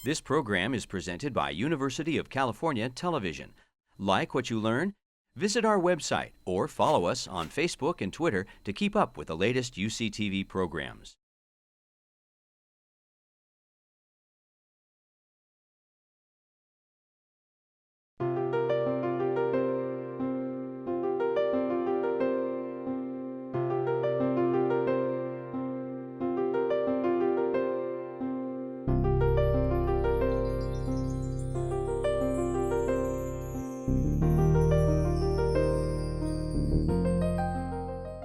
This program is presented by University of California Television. Like what you learn? Visit our website or follow us on Facebook and Twitter to keep up with the latest UCTV programs.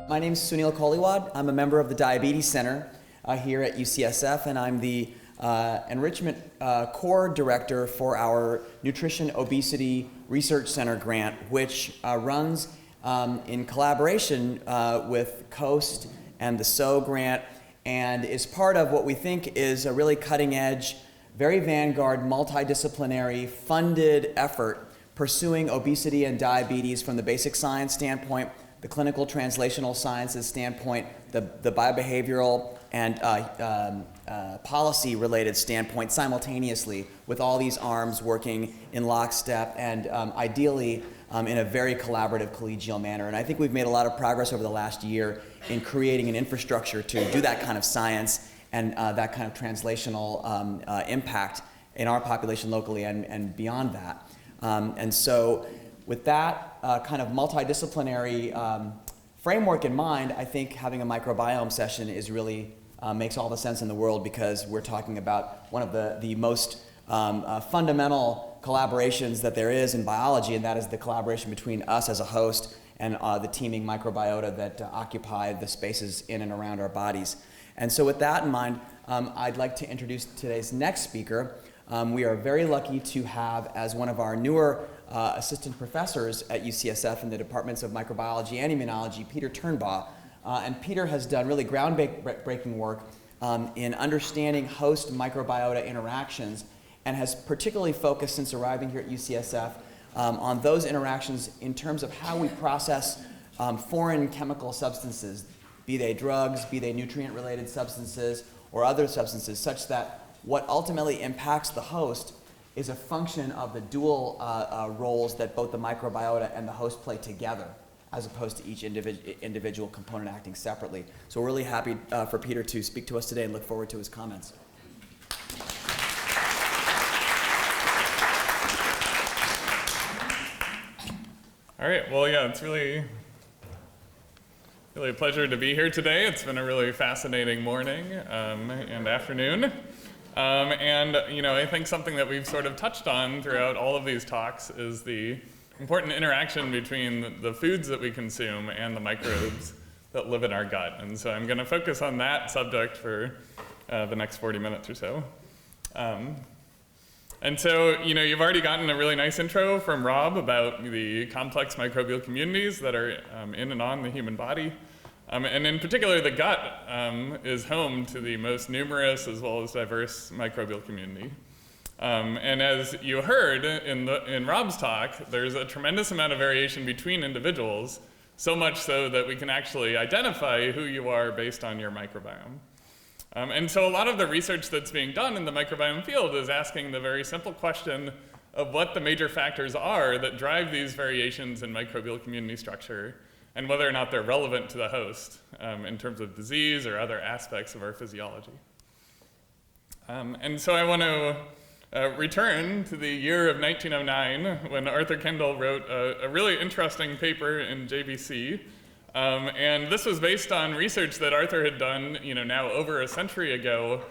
My name is Sunil Koliwad. I'm a member of the Diabetes Center here at UCSF, and I'm the Enrichment Core Director for our Nutrition Obesity Research Center grant, which runs in collaboration with COAST and the SO grant, and is part of what we think is a really cutting-edge, very vanguard, multidisciplinary, funded effort pursuing obesity and diabetes from the basic science standpoint, the clinical translational sciences standpoint, the biobehavioral and policy-related standpoint simultaneously, with all these arms working in lockstep and ideally in a very collaborative, collegial manner. And I think we've made a lot of progress over the last year in creating an infrastructure to do that kind of science and that kind of translational impact in our population locally and beyond that. And so with that kind of multidisciplinary framework in mind, I think having a microbiome session is really makes all the sense in the world, because we're talking about one of the most fundamental collaborations that there is in biology, and that is the collaboration between us as a host and the teeming microbiota that occupy the spaces in and around our bodies. And so with that in mind, I'd like to introduce today's next speaker. We are very lucky to have as one of our newer assistant professors at UCSF in the departments of Microbiology and Immunology, Peter Turnbaugh. And Peter has done really groundbreaking work in understanding host microbiota interactions, and has particularly focused since arriving here at UCSF on those interactions in terms of how we process foreign chemical substances, be they drugs, be they nutrient-related substances, or other substances, such that what ultimately impacts the host is a function of the dual roles that both the microbiota and the host play together, as opposed to each individual component acting separately. So we're really happy for Peter to speak to us today and look forward to his comments. All right, well, yeah, it's really a pleasure to be here today. It's been a really fascinating morning and afternoon. And I think something that we've sort of touched on throughout all of these talks is the important interaction between the foods that we consume and the microbes that live in our gut. And so I'm going to focus on that subject for the next 40 minutes or so. And so, you've already gotten a really nice intro from Rob about the complex microbial communities that are in and on the human body. And in particular, the gut is home to the most numerous as well as diverse microbial community. And as you heard in Rob's talk, there's a tremendous amount of variation between individuals, so much so that we can actually identify who you are based on your microbiome. And so a lot of the research that's being done in the microbiome field is asking the very simple question of what the major factors are that drive these variations in microbial community structure, and whether or not they're relevant to the host in terms of disease or other aspects of our physiology. And so I want to return to the year of 1909, when Arthur Kendall wrote a really interesting paper in JBC. And this was based on research that Arthur had done, now over a century ago,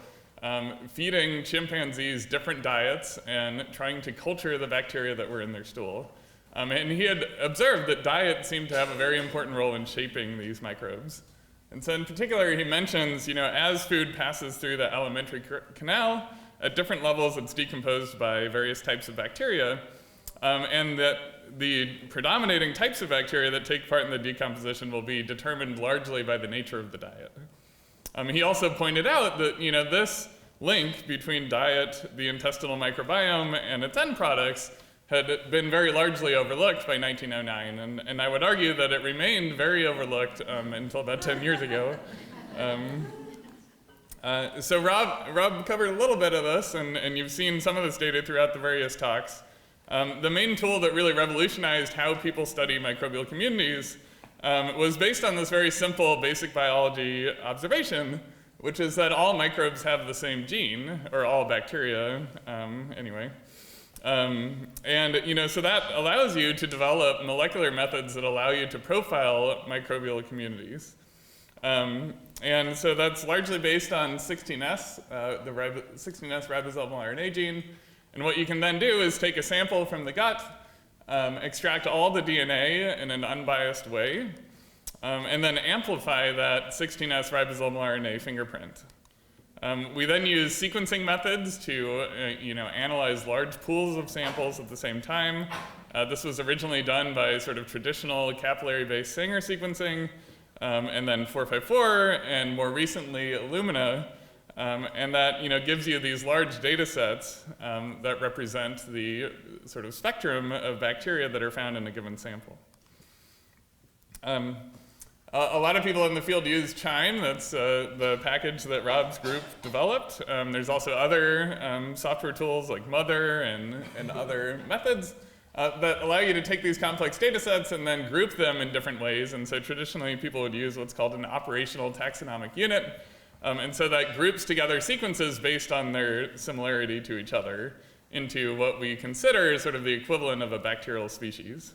feeding chimpanzees different diets and trying to culture the bacteria that were in their stool. And he had observed that diet seemed to have a very important role in shaping these microbes. And so in particular, he mentions, as food passes through the alimentary canal, at different levels it's decomposed by various types of bacteria, and that the predominating types of bacteria that take part in the decomposition will be determined largely by the nature of the diet. He also pointed out that, this link between diet, the intestinal microbiome, and its end products had been very largely overlooked by 1909, and I would argue that it remained very overlooked until about 10 years ago. So Rob covered a little bit of this, and you've seen some of this data throughout the various talks. The main tool that really revolutionized how people study microbial communities was based on this very simple basic biology observation, which is that all microbes have the same gene, or all bacteria, anyway. So that allows you to develop molecular methods that allow you to profile microbial communities. And so that's largely based on 16S, the 16S ribosomal RNA gene. And what you can then do is take a sample from the gut, extract all the DNA in an unbiased way, and then amplify that 16S ribosomal RNA fingerprint. We then use sequencing methods to analyze large pools of samples at the same time. This was originally done by sort of traditional capillary-based Sanger sequencing, and then 454, and more recently Illumina, and that gives you these large data sets that represent the sort of spectrum of bacteria that are found in a given sample. A lot of people in the field use QIIME. That's the package that Rob's group developed. There's also other software tools like Mother and other methods that allow you to take these complex data sets and then group them in different ways. And so traditionally, people would use what's called an operational taxonomic unit. And so that groups together sequences based on their similarity to each other into what we consider sort of the equivalent of a bacterial species.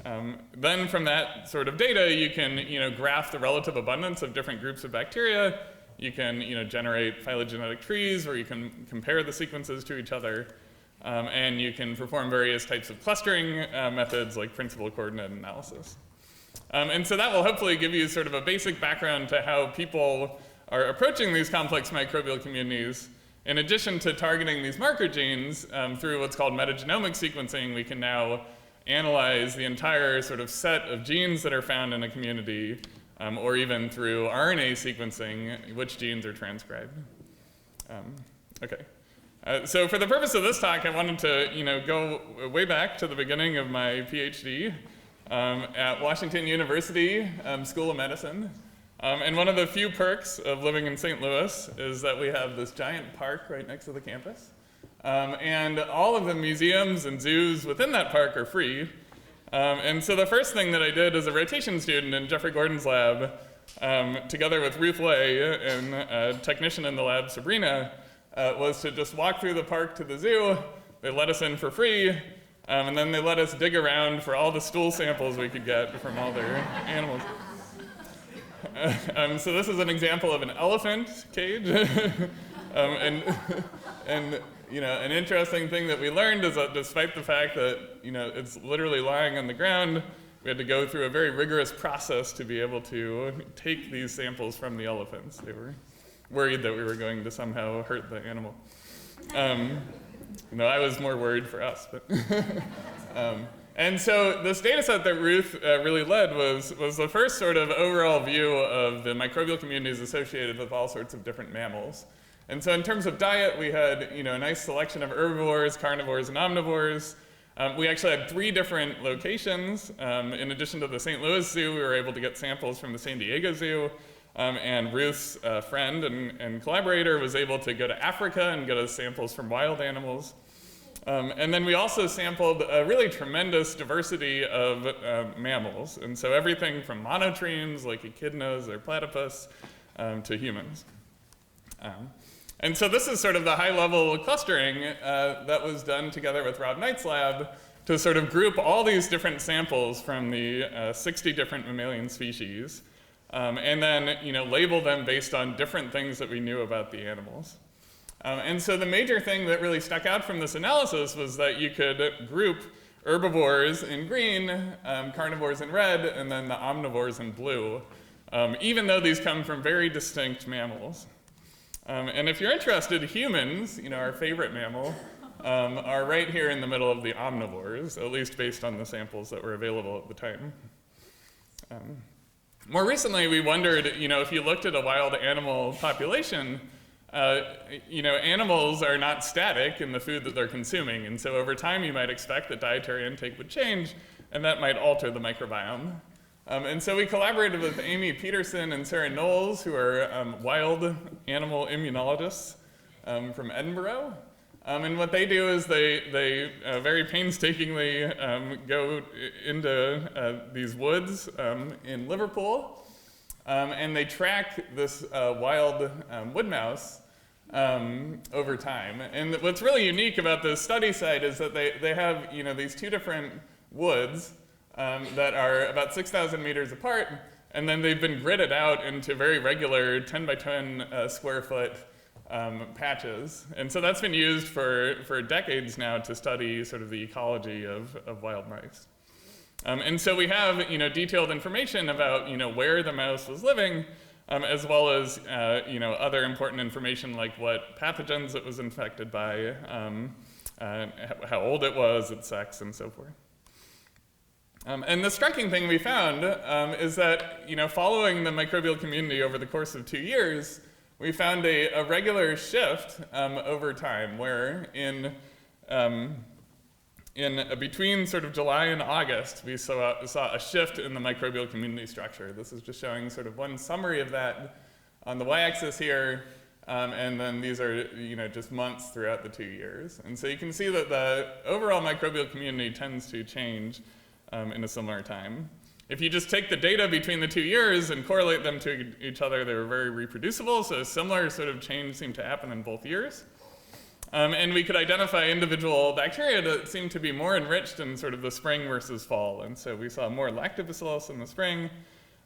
Then from that sort of data, you can graph the relative abundance of different groups of bacteria. You can generate phylogenetic trees where you can compare the sequences to each other. And you can perform various types of clustering methods like principal coordinate analysis. And so that will hopefully give you sort of a basic background to how people are approaching these complex microbial communities. In addition to targeting these marker genes through what's called metagenomic sequencing, we can now analyze the entire sort of set of genes that are found in a community, or even through RNA sequencing, which genes are transcribed. So for the purpose of this talk, I wanted to go way back to the beginning of my PhD at Washington University School of Medicine. And one of the few perks of living in St. Louis is that we have this giant park right next to the campus. And all of the museums and zoos within that park are free. And so the first thing that I did as a rotation student in Jeffrey Gordon's lab, together with Ruth Lay and a technician in the lab, Sabrina, was to just walk through the park to the zoo. They let us in for free, and then they let us dig around for all the stool samples we could get from all their animals. So this is an example of an elephant cage. And an interesting thing that we learned is that despite the fact that it's literally lying on the ground, we had to go through a very rigorous process to be able to take these samples from the elephants. They were worried that we were going to somehow hurt the animal. I was more worried for us. But and so this data set that Ruth really led was the first sort of overall view of the microbial communities associated with all sorts of different mammals. And so in terms of diet, we had a nice selection of herbivores, carnivores, and omnivores. We actually had 3 different locations. In addition to the St. Louis Zoo, we were able to get samples from the San Diego Zoo. And Ruth's friend and collaborator was able to go to Africa and get us samples from wild animals. And then we also sampled a really tremendous diversity of mammals. And so everything from monotremes like echidnas or platypus to humans. And so this is sort of the high-level clustering that was done together with Rob Knight's lab to sort of group all these different samples from the 60 different mammalian species. And then label them based on different things that we knew about the animals. And so the major thing that really stuck out from this analysis was that you could group herbivores in green, carnivores in red, and then the omnivores in blue, even though these come from very distinct mammals. And if you're interested, humans, our favorite mammal, are right here in the middle of the omnivores, at least based on the samples that were available at the time. More recently, we wondered, if you looked at a wild animal population, animals are not static in the food that they're consuming. And so over time, you might expect that dietary intake would change, and that might alter the microbiome. And so we collaborated with Amy Peterson and Sarah Knowles, who are wild animal immunologists from Edinburgh. And what they do is they very painstakingly go into these woods in Liverpool, and they track this wild wood mouse over time. And what's really unique about this study site is that they have these two different woods that are about 6,000 meters apart, and then they've been gridded out into very regular 10 by 10 square foot patches. And so that's been used for decades now to study sort of the ecology of wild mice. And so we have detailed information about where the mouse was living, as well as other important information like what pathogens it was infected by, how old it was, its sex, and so forth. And the striking thing we found is that, following the microbial community over the course of 2 years, we found a regular shift over time, where in between sort of July and August, we saw a shift in the microbial community structure. This is just showing sort of one summary of that on the y-axis here, and then these are just months throughout the 2 years. And so you can see that the overall microbial community tends to change in a similar time. If you just take the data between the 2 years and correlate them to each other, they were very reproducible, so a similar sort of change seemed to happen in both years. And we could identify individual bacteria that seemed to be more enriched in sort of the spring versus fall. And so we saw more lactobacillus in the spring,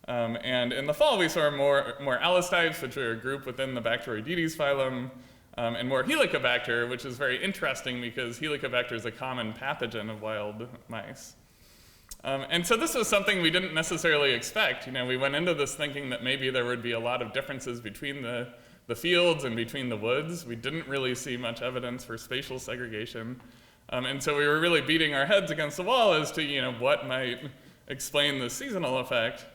and in the fall we saw more allostypes, which are a group within the Bacteroidetes phylum, and more Helicobacter, which is very interesting because Helicobacter is a common pathogen of wild mice. And so this was something we didn't necessarily expect. We went into this thinking that maybe there would be a lot of differences between the fields and between the woods. We didn't really see much evidence for spatial segregation. And so we were really beating our heads against the wall as to what might explain the seasonal effect.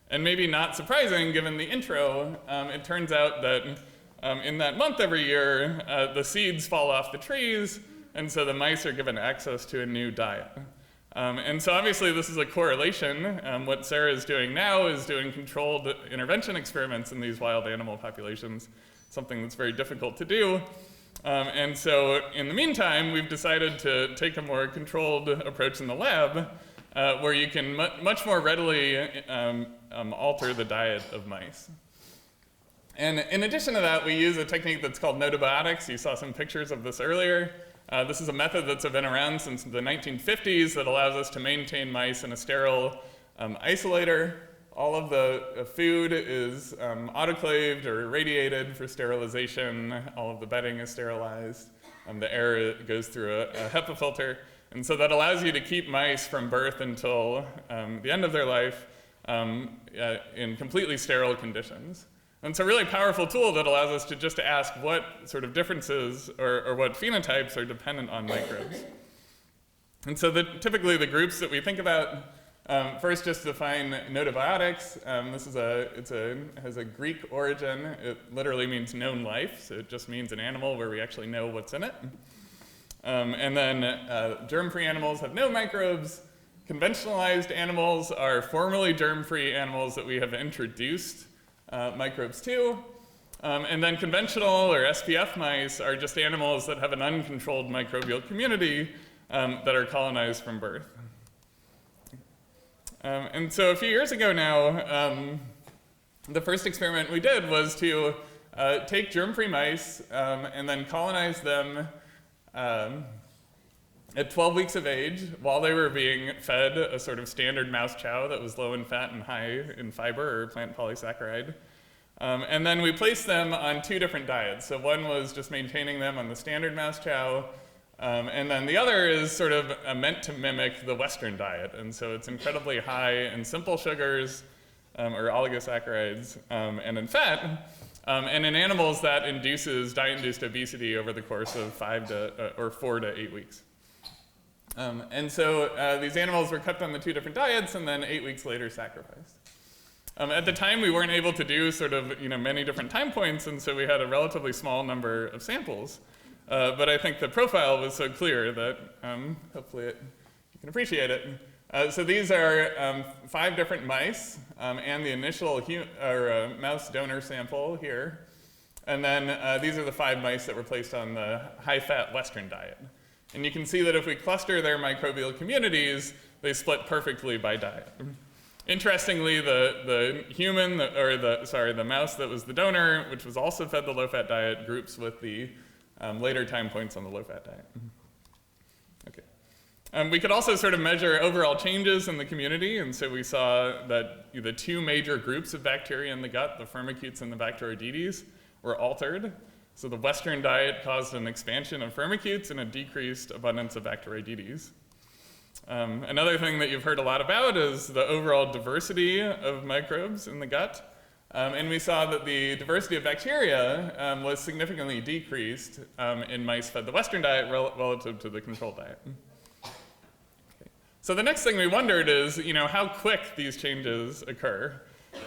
And maybe not surprising given the intro, it turns out that in that month every year, the seeds fall off the trees, and so the mice are given access to a new diet. And so obviously this is a correlation. What Sarah is doing now is doing controlled intervention experiments in these wild animal populations, something that's very difficult to do. And so in the meantime, we've decided to take a more controlled approach in the lab, where you can much more readily alter the diet of mice. And in addition to that, we use a technique that's called metabiotics. You saw some pictures of this earlier. This is a method that's been around since the 1950s that allows us to maintain mice in a sterile isolator. All of the food is autoclaved or irradiated for sterilization. All of the bedding is sterilized. The air goes through a HEPA filter. And so that allows you to keep mice from birth until the end of their life in completely sterile conditions. And it's a really powerful tool that allows us to just ask what sort of differences or what phenotypes are dependent on microbes. And so typically the groups that we think about, first just define notobiotics. This has a Greek origin. It literally means known life, so it just means an animal where we actually know what's in it. And then germ-free animals have no microbes. Conventionalized animals are formerly germ-free animals that we have introduced microbes to. And then conventional or SPF mice are just animals that have an uncontrolled microbial community that are colonized from birth. And so a few years ago now, the first experiment we did was to take germ-free mice and then colonize them at 12 weeks of age while they were being fed a sort of standard mouse chow that was low in fat and high in fiber or plant polysaccharide. And then we placed them on two different diets. So one was just maintaining them on the standard mouse chow, and then the other is sort of meant to mimic the Western diet. And so it's incredibly high in simple sugars or oligosaccharides and in fat. And in animals that induces diet-induced obesity over the course of 4 to 8 weeks. And so these animals were kept on the two different diets and then 8 weeks later sacrificed. At the time, we weren't able to do sort of many different time points, and so we had a relatively small number of samples. But I think the profile was so clear that hopefully you can appreciate it. So these are 5 different mice and the initial mouse donor sample here. And then these are the 5 mice that were placed on the high-fat Western diet. And you can see that if we cluster their microbial communities, they split perfectly by diet. Interestingly, the mouse that was the donor, which was also fed the low-fat diet, groups with the later time points on the low-fat diet. Okay. We could also sort of measure overall changes in the community, and so we saw that the 2 major groups of bacteria in the gut, the Firmicutes and the Bacteroidetes, were altered. So the Western diet caused an expansion of Firmicutes and a decreased abundance of Bacteroidetes. Another thing that you've heard a lot about is the overall diversity of microbes in the gut. And we saw that the diversity of bacteria was significantly decreased in mice fed the Western diet relative to the control diet. Okay. So the next thing we wondered is, how quick these changes occur.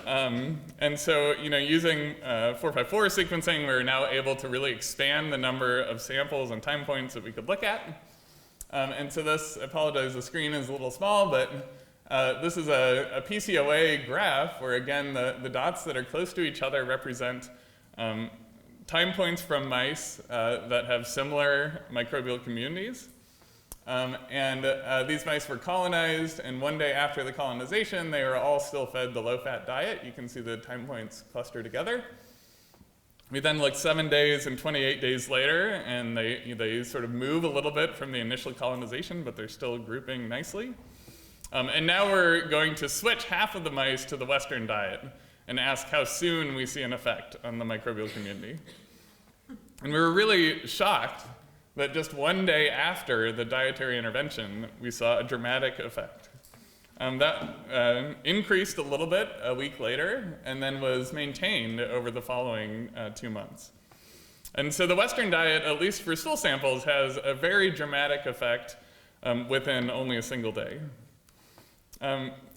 And so, using 454 sequencing, we're now able to really expand the number of samples and time points that we could look at. And so this, I apologize, the screen is a little small, but this is a PCOA graph where, again, the dots that are close to each other represent time points from mice that have similar microbial communities. These mice were colonized, and one day after the colonization, they were all still fed the low-fat diet. You can see the time points cluster together. We then looked 7 days and 28 days later, and they sort of move a little bit from the initial colonization, but they're still grouping nicely. And now we're going to switch half of the mice to the Western diet and ask how soon we see an effect on the microbial community. And we were really shocked that just 1 day after the dietary intervention, we saw a dramatic effect. That increased a little bit a week later and then was maintained over the following 2 months. And so the Western diet, at least for stool samples, has a very dramatic effect within only a single day.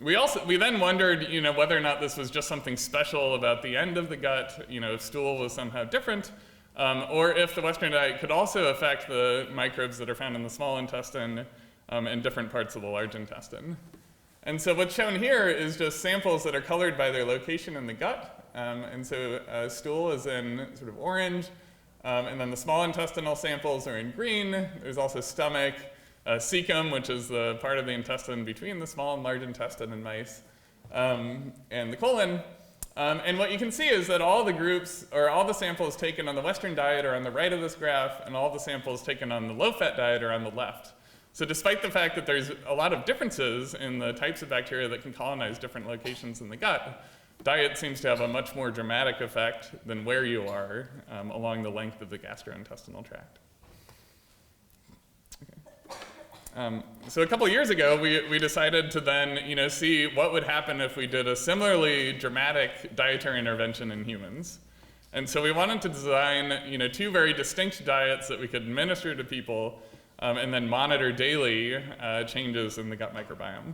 We then wondered, whether or not this was just something special about the end of the gut, if stool was somehow different, or if the Western diet could also affect the microbes that are found in the small intestine and different parts of the large intestine. And so what's shown here is just samples that are colored by their location in the gut. And so stool is in sort of orange, and then the small intestinal samples are in green. There's also stomach, cecum, which is the part of the intestine between the small and large intestine in mice, and the colon. And what you can see is that all the groups, or all the samples taken on the Western diet are on the right of this graph, and all the samples taken on the low-fat diet are on the left. So despite the fact that there's a lot of differences in the types of bacteria that can colonize different locations in the gut, diet seems to have a much more dramatic effect than where you are along the length of the gastrointestinal tract. Okay. So a couple years ago, we decided to then see what would happen if we did a similarly dramatic dietary intervention in humans. And so we wanted to design 2 very distinct diets that we could administer to people and then monitor daily changes in the gut microbiome.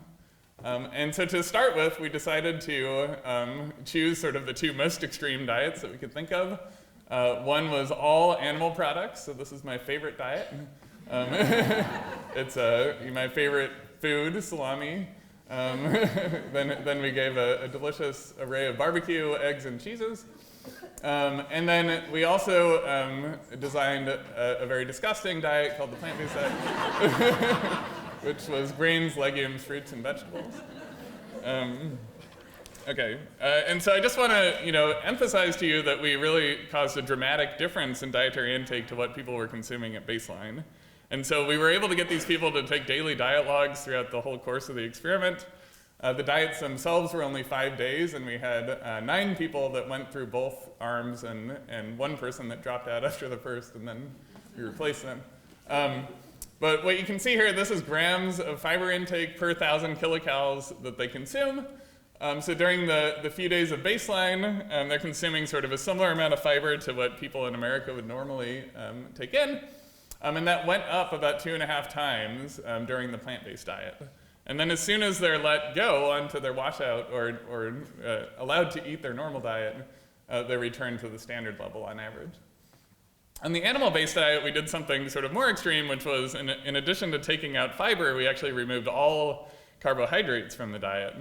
And so to start with, we decided to choose sort of the 2 most extreme diets that we could think of. One was all animal products, so this is my favorite diet. It's my favorite food, salami. Then we gave a delicious array of barbecue, eggs, and cheeses. And then we also designed a very disgusting diet called the plant-based diet, which was grains, legumes, fruits, and vegetables. Okay, and so I just want to emphasize to you that we really caused a dramatic difference in dietary intake to what people were consuming at baseline. And so we were able to get these people to take daily diet logs throughout the whole course of the experiment. The diets themselves were only 5 days, and we had 9 people that went through both arms and 1 person that dropped out after the first, and then we replaced them. But what you can see here, this is grams of fiber intake per 1,000 kilocalories that they consume. So during the few days of baseline, they're consuming sort of a similar amount of fiber to what people in America would normally take in. And that went up about 2.5 times during the plant-based diet. And then as soon as they're let go onto their washout or allowed to eat their normal diet, they return to the standard level on average. On the animal-based diet, we did something sort of more extreme, which was in addition to taking out fiber, we actually removed all carbohydrates from the diet.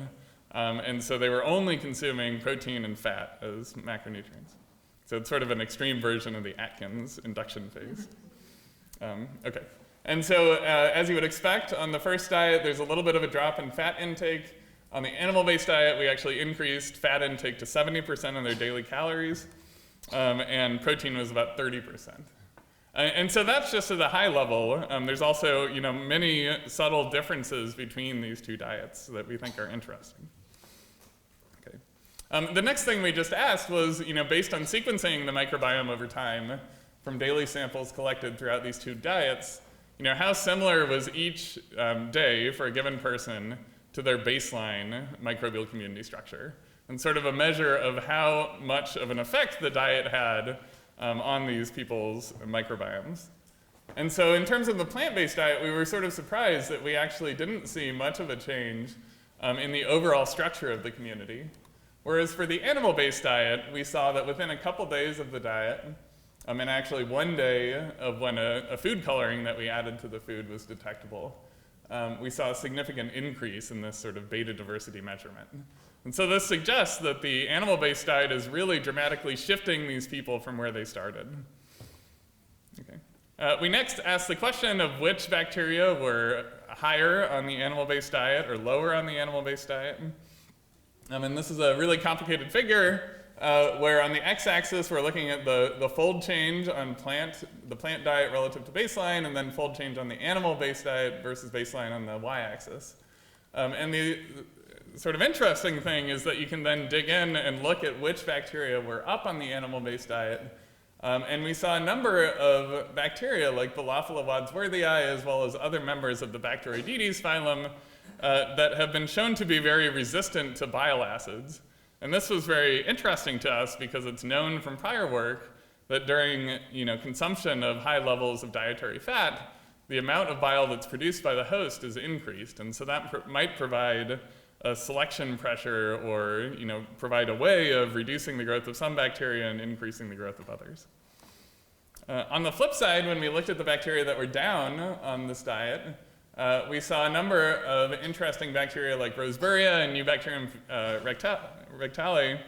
And so they were only consuming protein and fat as macronutrients. So it's sort of an extreme version of the Atkins induction phase. Okay. And so as you would expect, on the first diet, there's a little bit of a drop in fat intake. On the animal-based diet, we actually increased fat intake to 70% of their daily calories, and protein was about 30%. And so that's just at a high level. There's also, many subtle differences between these two diets that we think are interesting. Okay. The next thing we just asked was, based on sequencing the microbiome over time from daily samples collected throughout these two diets, how similar was each day for a given person to their baseline microbial community structure, and sort of a measure of how much of an effect the diet had on these people's microbiomes. And so in terms of the plant-based diet, we were sort of surprised that we actually didn't see much of a change in the overall structure of the community. Whereas for the animal-based diet, we saw that within a couple days of the diet, and actually one day of when a food coloring that we added to the food was detectable, we saw a significant increase in this sort of beta diversity measurement. And so this suggests that the animal-based diet is really dramatically shifting these people from where they started. Okay. We next asked the question of which bacteria were higher on the animal-based diet or lower on the animal-based diet. And this is a really complicated figure where on the x-axis we're looking at the fold change on the plant diet relative to baseline, and then fold change on the animal-based diet versus baseline on the y-axis. And the sort of interesting thing is that you can then dig in and look at which bacteria were up on the animal-based diet. And we saw a number of bacteria like Bilophila wadsworthii, as well as other members of the Bacteroidetes phylum, that have been shown to be very resistant to bile acids. And this was very interesting to us because it's known from prior work that during consumption of high levels of dietary fat, the amount of bile that's produced by the host is increased. And so that might provide a selection pressure or provide a way of reducing the growth of some bacteria and increasing the growth of others. On the flip side, when we looked at the bacteria that were down on this diet, we saw a number of interesting bacteria like Roseburia and Eubacterium rectale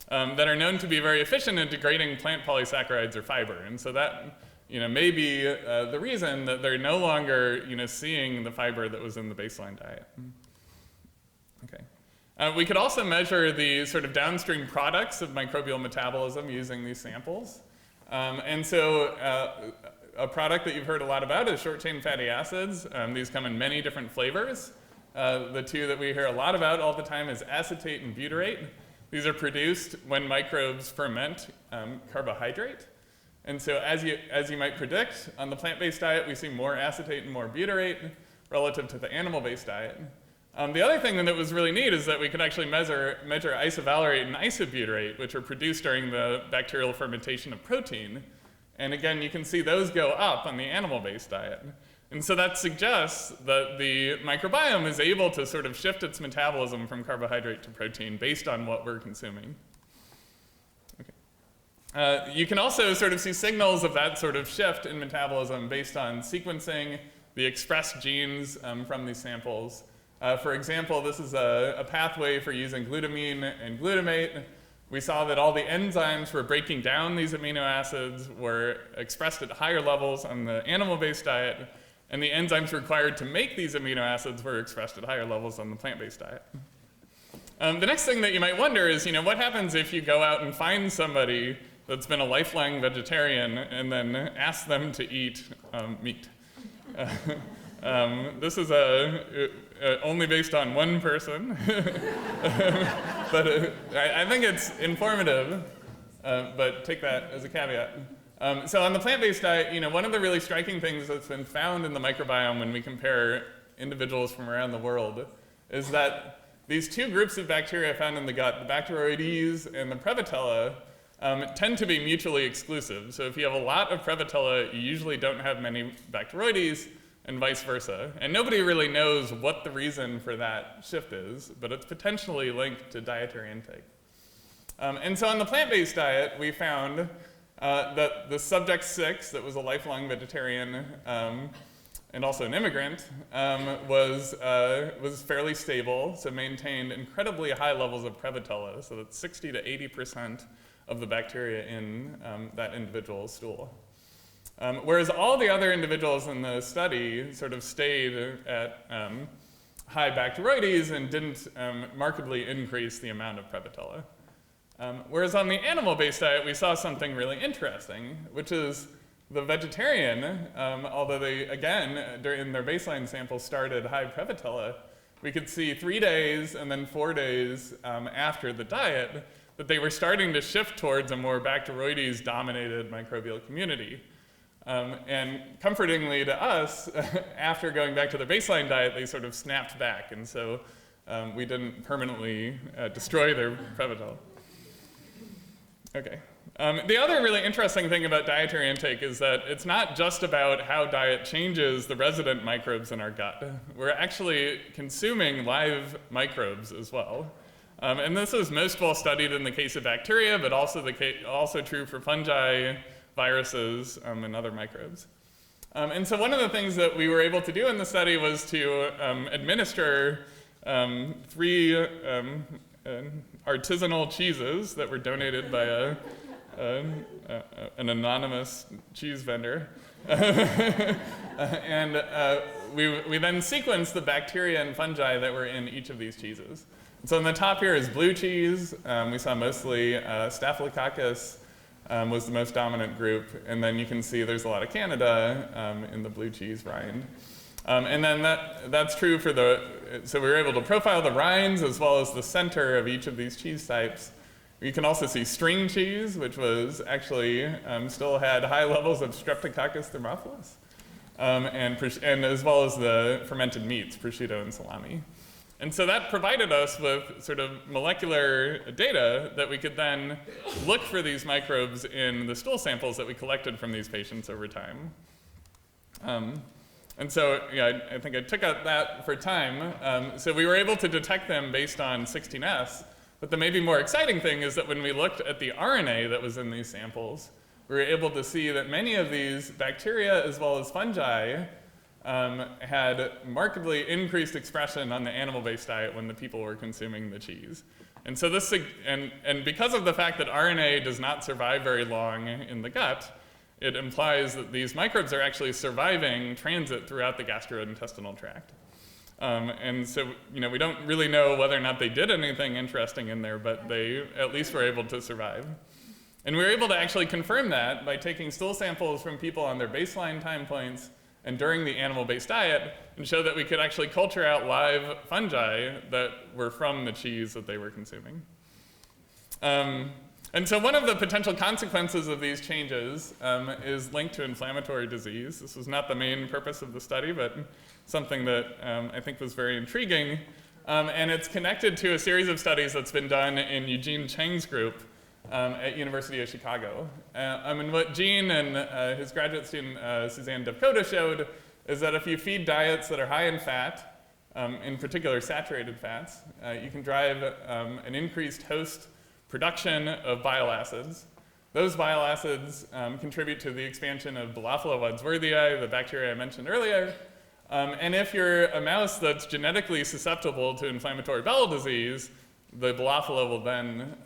that are known to be very efficient in degrading plant polysaccharides or fiber. And so that may be the reason that they're no longer seeing the fiber that was in the baseline diet. Okay. We could also measure the sort of downstream products of microbial metabolism using these samples. And so a product that you've heard a lot about is short-chain fatty acids. These come in many different flavors. The two that we hear a lot about all the time is acetate and butyrate. These are produced when microbes ferment carbohydrate. And so as you might predict, on the plant-based diet, we see more acetate and more butyrate relative to the animal-based diet. The other thing that was really neat is that we could actually measure isovalerate and isobutyrate, which are produced during the bacterial fermentation of protein. And again, you can see those go up on the animal-based diet. And so that suggests that the microbiome is able to sort of shift its metabolism from carbohydrate to protein based on what we're consuming. Okay. You can also sort of see signals of that sort of shift in metabolism based on sequencing the expressed genes from these samples. For example, this is a pathway for using glutamine and glutamate. We saw that all the enzymes for breaking down these amino acids were expressed at higher levels on the animal-based diet, and the enzymes required to make these amino acids were expressed at higher levels on the plant-based diet. The next thing that you might wonder is, what happens if you go out and find somebody that's been a lifelong vegetarian and then ask them to eat meat? This is only based on one person, but I think it's informative, but take that as a caveat. So on the plant-based diet, one of the really striking things that's been found in the microbiome when we compare individuals from around the world is that these two groups of bacteria found in the gut, the Bacteroides and the Prevotella, tend to be mutually exclusive. So if you have a lot of Prevotella, you usually don't have many Bacteroides, and vice versa. And nobody really knows what the reason for that shift is, but it's potentially linked to dietary intake. And so on the plant-based diet, we found that the subject 6, that was a lifelong vegetarian, and also an immigrant, was fairly stable, so maintained incredibly high levels of Prevotella, so that's 60 to 80% of the bacteria in that individual's stool. Whereas all the other individuals in the study sort of stayed at high Bacteroides and didn't markedly increase the amount of Prevotella. Whereas on the animal-based diet, we saw something really interesting, which is the vegetarian, although they, again, during their baseline sample started high Prevotella, we could see 3 days and then 4 days after the diet that they were starting to shift towards a more Bacteroides-dominated microbial community. And comfortingly to us, after going back to their baseline diet, they sort of snapped back, and so we didn't permanently destroy their Prevotella. Okay. The other really interesting thing about dietary intake is that it's not just about how diet changes the resident microbes in our gut. We're actually consuming live microbes as well. And this is most well studied in the case of bacteria, but also true for fungi, viruses, and other microbes. And so one of the things that we were able to do in the study was to administer 3 artisanal cheeses that were donated by an anonymous cheese vendor. And we then sequenced the bacteria and fungi that were in each of these cheeses. So on the top here is blue cheese. We saw mostly Staphylococcus was the most dominant group, and then you can see there's a lot of Candida in the blue cheese rind. And then that's true for so we were able to profile the rinds as well as the center of each of these cheese types. You can also see string cheese, which was actually still had high levels of Streptococcus thermophilus, and as well as the fermented meats, prosciutto and salami. And so that provided us with sort of molecular data that we could then look for these microbes in the stool samples that we collected from these patients over time. And so, yeah, I think I took out that for time. So we were able to detect them based on 16S, but the maybe more exciting thing is that when we looked at the RNA that was in these samples, we were able to see that many of these bacteria as well as fungi had markedly increased expression on the animal-based diet when the people were consuming the cheese. And so this, and because of the fact that RNA does not survive very long in the gut, it implies that these microbes are actually surviving transit throughout the gastrointestinal tract. And so, we don't really know whether or not they did anything interesting in there, but they at least were able to survive. And we were able to actually confirm that by taking stool samples from people on their baseline time points and during the animal-based diet, and show that we could actually culture out live fungi that were from the cheese that they were consuming. And so one of the potential consequences of these changes is linked to inflammatory disease. This was not the main purpose of the study, but something that I think was very intriguing. And it's connected to a series of studies that's been done in Eugene Cheng's group at University of Chicago. And what Gene and his graduate student, Suzanne Devkota, showed is that if you feed diets that are high in fat, in particular saturated fats, you can drive an increased host production of bile acids. Those bile acids contribute to the expansion of Bilophila wadsworthii, the bacteria I mentioned earlier. And if you're a mouse that's genetically susceptible to inflammatory bowel disease, the Bilophila will then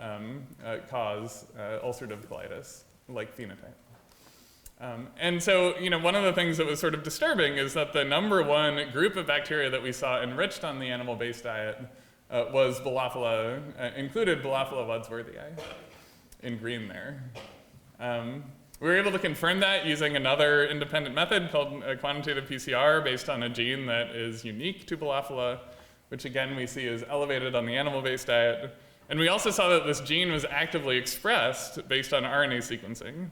cause ulcerative colitis-like phenotype. And so, one of the things that was sort of disturbing is that the number one group of bacteria that we saw enriched on the animal-based diet was Bilophila, included Bilophila wadsworthii in green there. We were able to confirm that using another independent method called quantitative PCR based on a gene that is unique to Bilophila, which again we see is elevated on the animal-based diet. And we also saw that this gene was actively expressed based on RNA sequencing.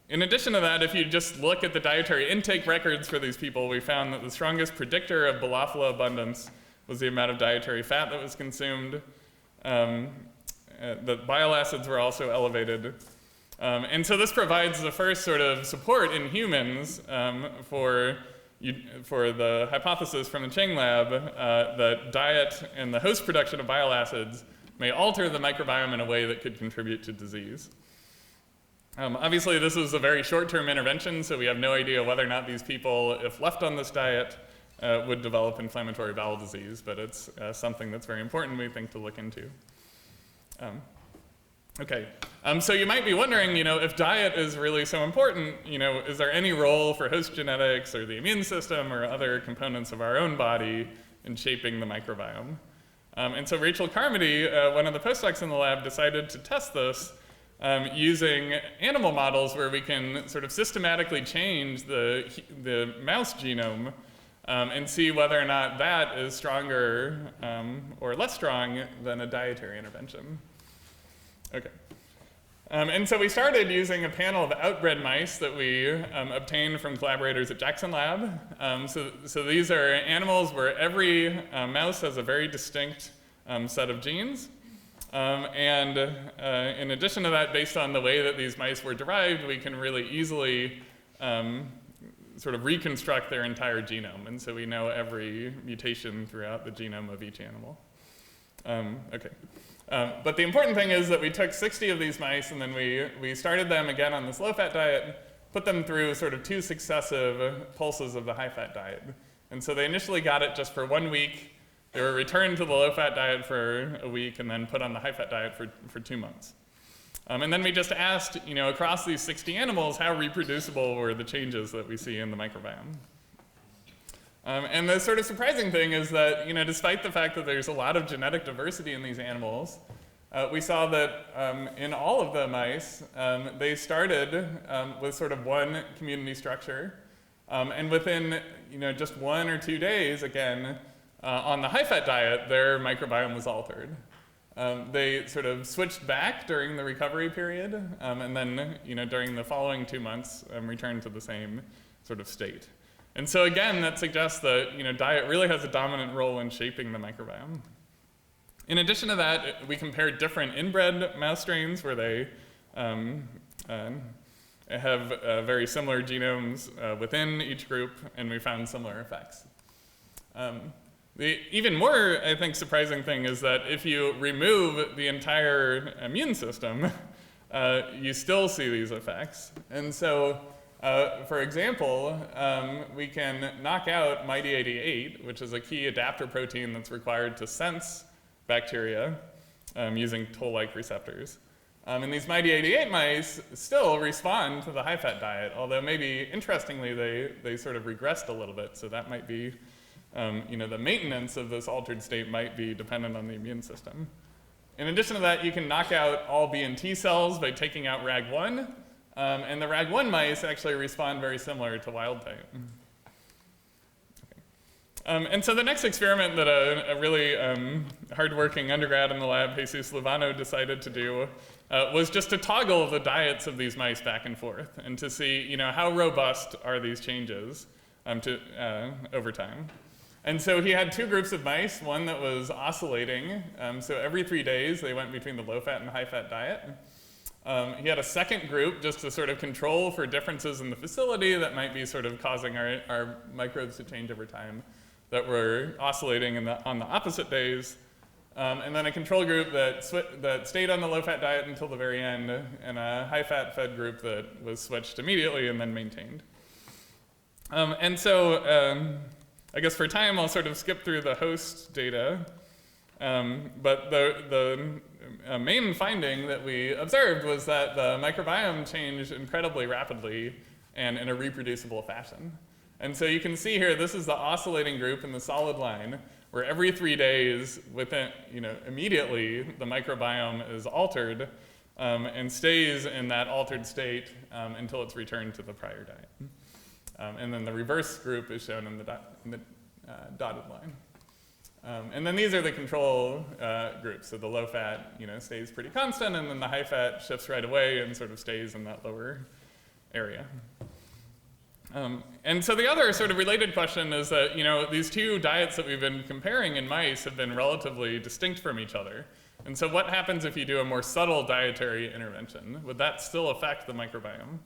In addition to that, if you just look at the dietary intake records for these people, we found that the strongest predictor of Bilophila abundance was the amount of dietary fat that was consumed. The bile acids were also elevated. And so this provides the first sort of support in humans for the hypothesis from the Cheng lab that diet and the host production of bile acids may alter the microbiome in a way that could contribute to disease. Obviously, this is a very short-term intervention, so we have no idea whether or not these people, if left on this diet, would develop inflammatory bowel disease, but it's something that's very important, we think, to look into. Okay, so you might be wondering, if diet is really so important, is there any role for host genetics or the immune system or other components of our own body in shaping the microbiome? And so Rachel Carmody, one of the postdocs in the lab, decided to test this using animal models where we can sort of systematically change the mouse genome and see whether or not that is stronger or less strong than a dietary intervention. Okay. And so we started using a panel of outbred mice that we obtained from collaborators at Jackson Lab. So these are animals where every mouse has a very distinct set of genes. And in addition to that, based on the way that these mice were derived, we can really easily sort of reconstruct their entire genome. And so we know every mutation throughout the genome of each animal. Okay. But the important thing is that we took 60 of these mice and then we started them again on this low-fat diet, put them through sort of 2 successive pulses of the high-fat diet. And so they initially got it just for 1 week. They were returned to the low-fat diet for a week and then put on the high-fat diet for 2 months. And then we just asked, across these 60 animals, how reproducible were the changes that we see in the microbiome? And the sort of surprising thing is that, despite the fact that there's a lot of genetic diversity in these animals, we saw that in all of the mice, they started with sort of one community structure. And within, just 1 or 2 days, again, on the high-fat diet, their microbiome was altered. They sort of switched back during the recovery period, and then, during the following 2 months, returned to the same sort of state. And so again, that suggests that diet really has a dominant role in shaping the microbiome. In addition to that, we compared different inbred mouse strains where they have very similar genomes within each group, and we found similar effects. The even more, I think, surprising thing is that if you remove the entire immune system, you still see these effects. And so, for example, we can knock out MyD88, which is a key adapter protein that's required to sense bacteria using toll-like receptors. And these MyD88 mice still respond to the high-fat diet, although maybe, interestingly, they sort of regressed a little bit, so that might be, the maintenance of this altered state might be dependent on the immune system. In addition to that, you can knock out all B and T cells by taking out RAG1, and the RAG1 mice actually respond very similar to wild type. Okay. And so the next experiment that a really hardworking undergrad in the lab, Jesus Lovano, decided to do was just to toggle the diets of these mice back and forth and to see, how robust are these changes over time. And so he had 2 groups of mice, one that was oscillating. So every 3 days, they went between the low-fat and high-fat diet. He had a second group just to sort of control for differences in the facility that might be sort of causing our microbes to change over time that were oscillating on the opposite days. And then a control group that stayed on the low-fat diet until the very end, and a high-fat fed group that was switched immediately and then maintained. And so I guess for time, I'll sort of skip through the host data. But the main finding that we observed was that the microbiome changed incredibly rapidly and in a reproducible fashion. And so you can see here, this is the oscillating group in the solid line, where every 3 days, immediately the microbiome is altered and stays in that altered state until it's returned to the prior diet. And then the reverse group is shown in the dotted line. And then these are the control groups. So the low fat, stays pretty constant, and then the high fat shifts right away and sort of stays in that lower area. And so the other sort of related question is that, these 2 diets that we've been comparing in mice have been relatively distinct from each other. And so what happens if you do a more subtle dietary intervention? Would that still affect the microbiome?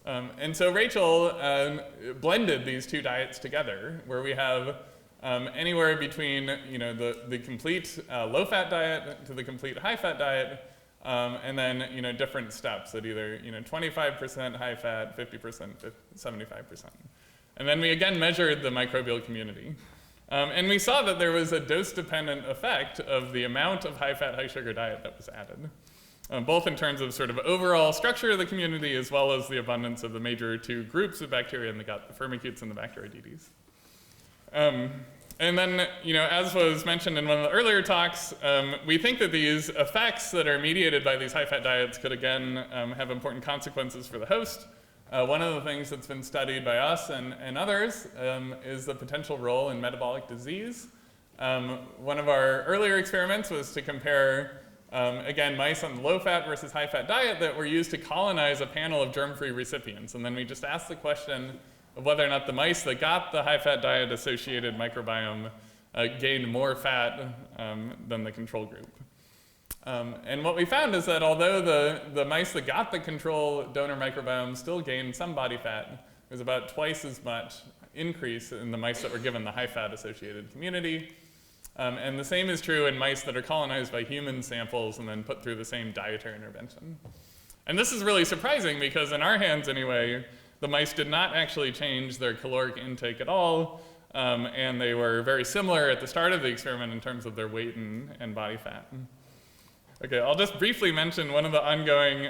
And so Rachel blended these 2 diets together, where we have anywhere between the complete low-fat diet to the complete high-fat diet, and then different steps at either 25% high fat, 50%, 75%. And then we again measured the microbial community. And we saw that there was a dose-dependent effect of the amount of high-fat, high-sugar diet that was added, both in terms of sort of overall structure of the community as well as the abundance of the major two groups of bacteria in the gut, the Firmicutes and the Bacteroidetes. And then, as was mentioned in one of the earlier talks, we think that these effects that are mediated by these high-fat diets could again have important consequences for the host. One of the things that's been studied by us and others is the potential role in metabolic disease. One of our earlier experiments was to compare, again, mice on the low-fat versus high-fat diet that were used to colonize a panel of germ-free recipients. And then we just asked the question of whether or not the mice that got the high-fat diet-associated microbiome gained more fat than the control group. And what we found is that although the mice that got the control donor microbiome still gained some body fat, there's about twice as much increase in the mice that were given the high-fat associated community. And the same is true in mice that are colonized by human samples and then put through the same dietary intervention. And this is really surprising because in our hands anyway, the mice did not actually change their caloric intake at all, and they were very similar at the start of the experiment in terms of their weight and body fat. Okay, I'll just briefly mention one of the ongoing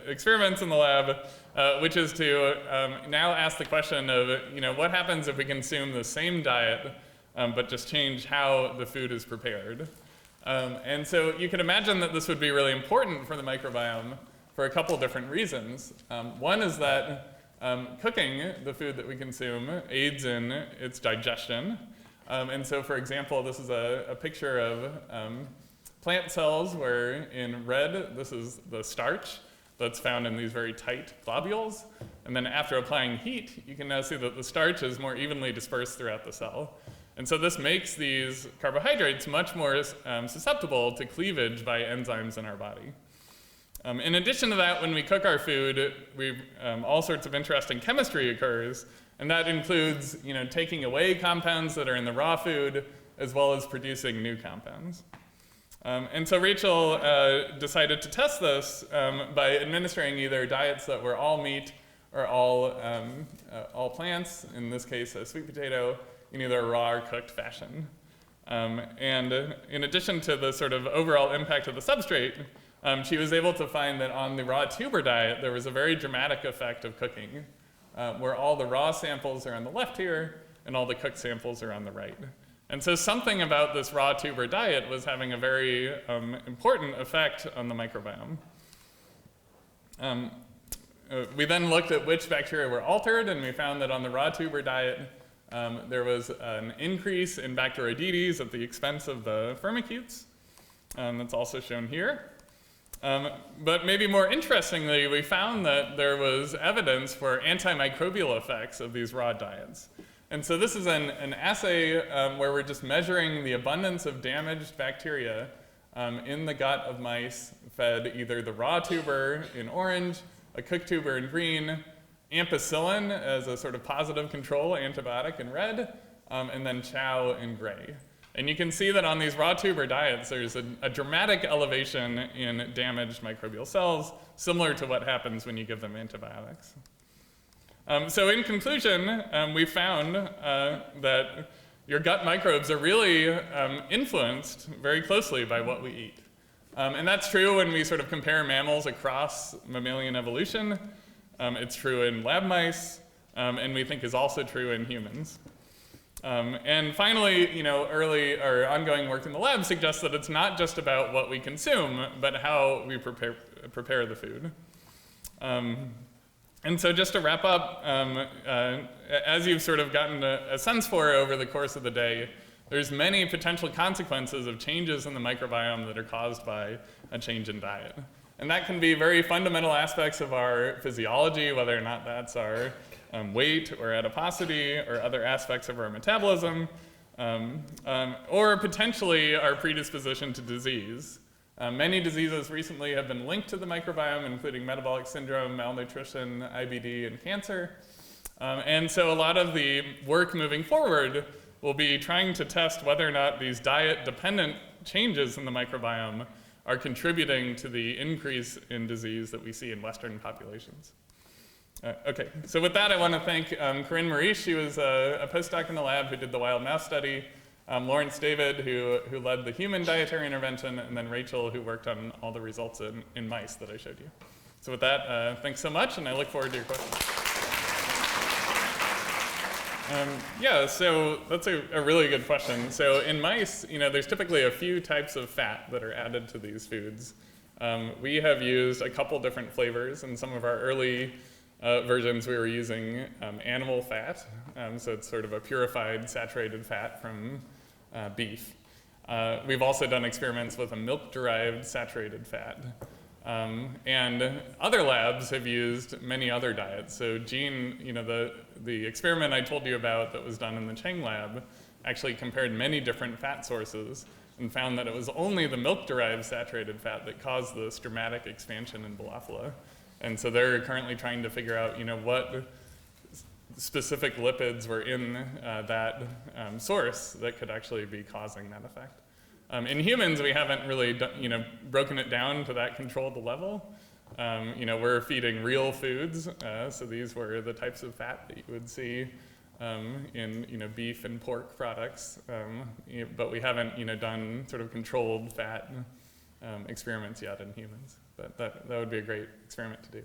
experiments in the lab, which is to now ask the question of, what happens if we consume the same diet, but just change how the food is prepared. And so you can imagine that this would be really important for the microbiome for a couple different reasons. One is that cooking the food that we consume aids in its digestion. And so, for example, this is a picture of plant cells where in red, this is the starch that's found in these very tight globules. And then after applying heat, you can now see that the starch is more evenly dispersed throughout the cell. And so this makes these carbohydrates much more susceptible to cleavage by enzymes in our body. In addition to that, when we cook our food, all sorts of interesting chemistry occurs, and that includes taking away compounds that are in the raw food, as well as producing new compounds. And so Rachel decided to test this by administering either diets that were all meat or all plants, in this case a sweet potato, in either a raw or cooked fashion. And in addition to the sort of overall impact of the substrate, she was able to find that on the raw tuber diet, there was a very dramatic effect of cooking, where all the raw samples are on the left here, and all the cooked samples are on the right. And so something about this raw tuber diet was having a very important effect on the microbiome. We then looked at which bacteria were altered, and we found that on the raw tuber diet, there was an increase in Bacteroidetes at the expense of the Firmicutes. That's also shown here. But maybe more interestingly, we found that there was evidence for antimicrobial effects of these raw diets. And so this is an assay where we're just measuring the abundance of damaged bacteria in the gut of mice fed either the raw tuber in orange, a cooked tuber in green, ampicillin as a sort of positive control antibiotic in red, and then chow in gray. And you can see that on these raw tuber diets, there's a dramatic elevation in damaged microbial cells, similar to what happens when you give them antibiotics. So in conclusion, we found that your gut microbes are really influenced very closely by what we eat. And that's true when we sort of compare mammals across mammalian evolution. It's true in lab mice, and we think is also true in humans. And finally, early or ongoing work in the lab suggests that it's not just about what we consume, but how we prepare the food. And so just to wrap up, as you've sort of gotten a sense for over the course of the day, there's many potential consequences of changes in the microbiome that are caused by a change in diet. And that can be very fundamental aspects of our physiology, whether or not that's our weight or adiposity or other aspects of our metabolism, or potentially our predisposition to disease. Many diseases recently have been linked to the microbiome, including metabolic syndrome, malnutrition, IBD, and cancer. And so a lot of the work moving forward will be trying to test whether or not these diet-dependent changes in the microbiome are contributing to the increase in disease that we see in Western populations. Okay, so with that, I want to thank Corinne Maurice. She was a postdoc in the lab who did the wild mouse study, Lawrence David, who led the human dietary intervention, and then Rachel, who worked on all the results in mice that I showed you. So with that, thanks so much, and I look forward to your questions. Yeah, so that's a really good question. So in mice, there's typically a few types of fat that are added to these foods. We have used a couple different flavors. In some of our early versions, we were using animal fat. So it's sort of a purified, saturated fat from beef. We've also done experiments with a milk-derived saturated fat. And other labs have used many other diets. So Gene, the experiment I told you about that was done in the Cheng lab actually compared many different fat sources and found that it was only the milk-derived saturated fat that caused this dramatic expansion in Bilophila. And so they're currently trying to figure out, what specific lipids were in that source that could actually be causing that effect. In humans, we haven't really broken it down to that controlled level. We're feeding real foods, so these were the types of fat that you would see in beef and pork products, but we haven't done sort of controlled fat experiments yet in humans. But that would be a great experiment to do.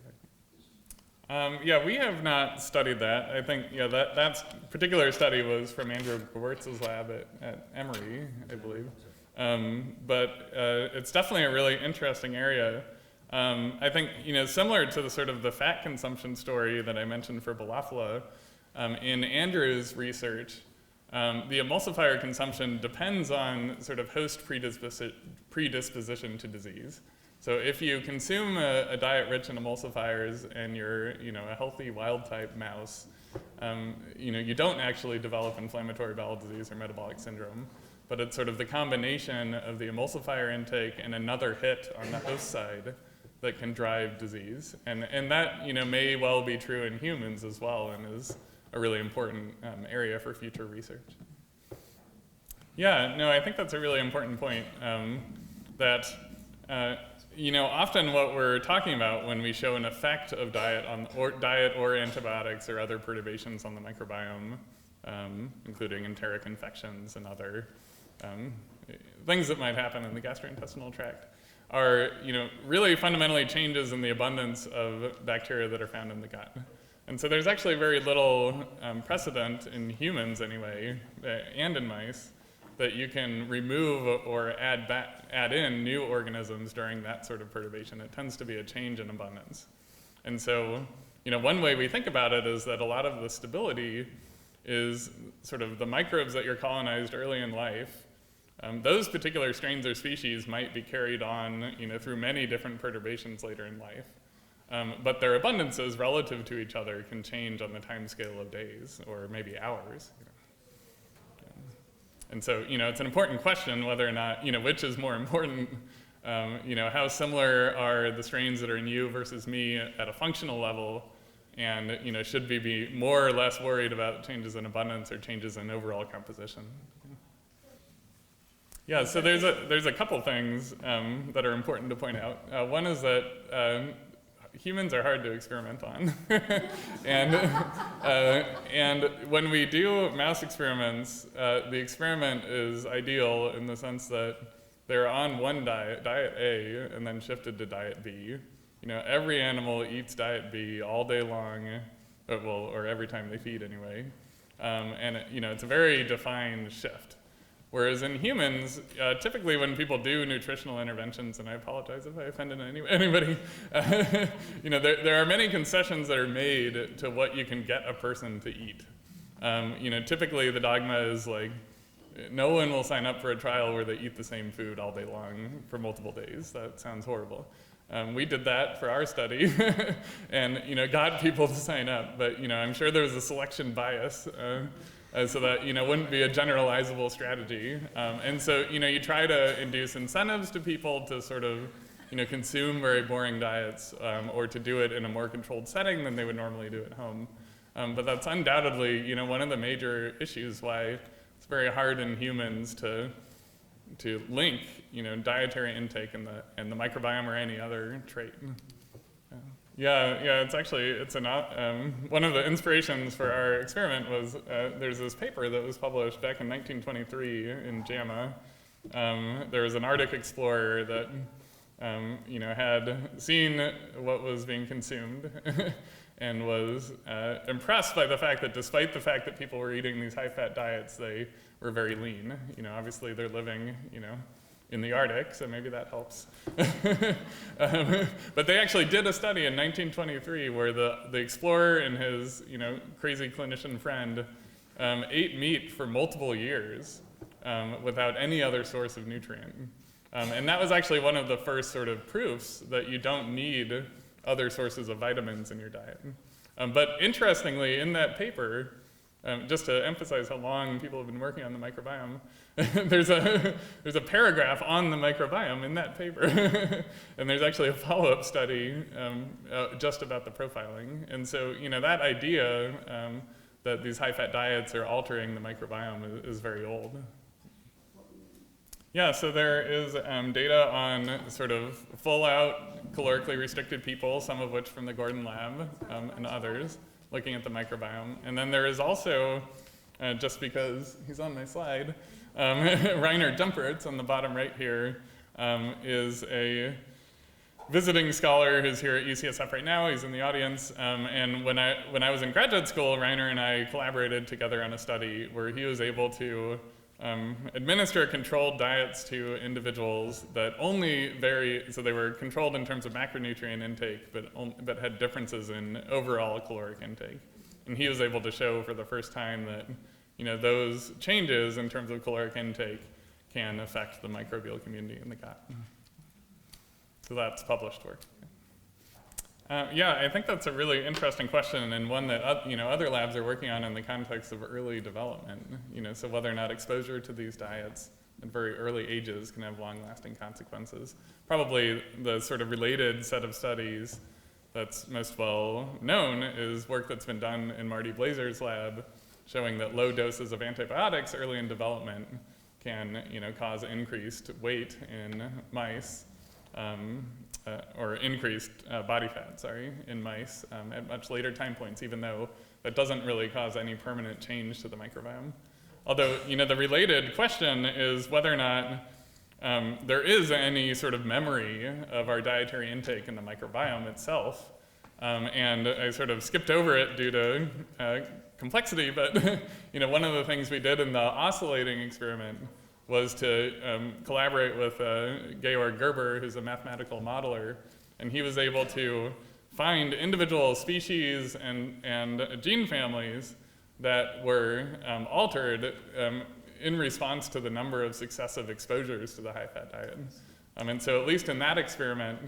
Yeah, we have not studied that. I think that particular study was from Andrew Gewurtz's lab at Emory, I believe. But it's definitely a really interesting area. I think, similar to the sort of the fat consumption story that I mentioned for Bilophila, in Andrew's research, the emulsifier consumption depends on sort of host predisposition to disease. So if you consume a diet rich in emulsifiers and you're, a healthy wild-type mouse, you don't actually develop inflammatory bowel disease or metabolic syndrome. But it's sort of the combination of the emulsifier intake and another hit on the host side that can drive disease. And that may well be true in humans as well and is a really important area for future research. Yeah, no, I think that's a really important point that often what we're talking about when we show an effect of diet or antibiotics or other perturbations on the microbiome, including enteric infections and other things that might happen in the gastrointestinal tract, are really fundamentally changes in the abundance of bacteria that are found in the gut. And so there's actually very little precedent in humans anyway, and in mice, that you can remove or add in new organisms during that sort of perturbation. It tends to be a change in abundance. And so, one way we think about it is that a lot of the stability is sort of the microbes that you're colonized early in life. Those particular strains or species might be carried on, through many different perturbations later in life. But their abundances relative to each other can change on the time scale of days or maybe hours. And so, it's an important question whether or not, which is more important. How similar are the strains that are in you versus me at a functional level? And, should we be more or less worried about changes in abundance or changes in overall composition? Yeah, so there's a couple things that are important to point out. One is that humans are hard to experiment on. and when we do mouse experiments, the experiment is ideal in the sense that they're on one diet A, and then shifted to diet B. Every animal eats diet B all day long, or every time they feed anyway. And it's a very defined shift. Whereas in humans, typically when people do nutritional interventions, and I apologize if I offended anybody, there are many concessions that are made to what you can get a person to eat. Typically the dogma is like, no one will sign up for a trial where they eat the same food all day long for multiple days. That sounds horrible. We did that for our study and got people to sign up, but I'm sure there was a selection bias. So that wouldn't be a generalizable strategy, and so you try to induce incentives to people to sort of consume very boring diets, or to do it in a more controlled setting than they would normally do at home. But that's undoubtedly one of the major issues why it's very hard in humans to to link, dietary intake and the microbiome or any other trait. Yeah, it's one of the inspirations for our experiment was there's this paper that was published back in 1923 in JAMA. There was an Arctic explorer that had seen what was being consumed and was impressed by the fact that despite the fact that people were eating these high-fat diets, they were very lean. Obviously they're living, in the Arctic, so maybe that helps. But they actually did a study in 1923 where the explorer and his, crazy clinician friend ate meat for multiple years without any other source of nutrient. And that was actually one of the first sort of proofs that you don't need other sources of vitamins in your diet. But interestingly, in that paper, just to emphasize how long people have been working on the microbiome, there's a paragraph on the microbiome in that paper. And there's actually a follow-up study just about the profiling. And so, that idea that these high-fat diets are altering the microbiome is very old. Yeah, so there is data on sort of full-out calorically restricted people, some of which from the Gordon lab and others, looking at the microbiome. And then there is also, just because he's on my slide, Rainer Dumpertz on the bottom right here is a visiting scholar who's here at UCSF right now. He's in the audience. And when I was in graduate school, Rainer and I collaborated together on a study where he was able to administer controlled diets to individuals that only vary, so they were controlled in terms of macronutrient intake, but had differences in overall caloric intake. And he was able to show for the first time that those changes in terms of caloric intake can affect the microbial community in the gut. So that's published work. Yeah, I think that's a really interesting question and one that other labs are working on in the context of early development. So whether or not exposure to these diets at very early ages can have long-lasting consequences. Probably the sort of related set of studies that's most well known is work that's been done in Marty Blazer's lab, showing that low doses of antibiotics early in development can cause increased weight in mice. Or increased body fat, in mice at much later time points, even though that doesn't really cause any permanent change to the microbiome. Although, the related question is whether or not there is any sort of memory of our dietary intake in the microbiome itself. And I sort of skipped over it due to complexity, but one of the things we did in the oscillating experiment was to collaborate with Georg Gerber, who's a mathematical modeler, and he was able to find individual species and gene families that were altered in response to the number of successive exposures to the high-fat diet. And so at least in that experiment,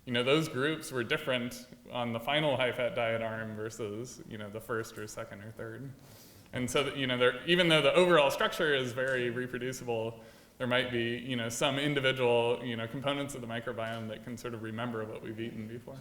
those groups were different on the final high-fat diet arm versus the first or second or third. And so, even though the overall structure is very reproducible, there might be, some individual, components of the microbiome that can sort of remember what we've eaten before.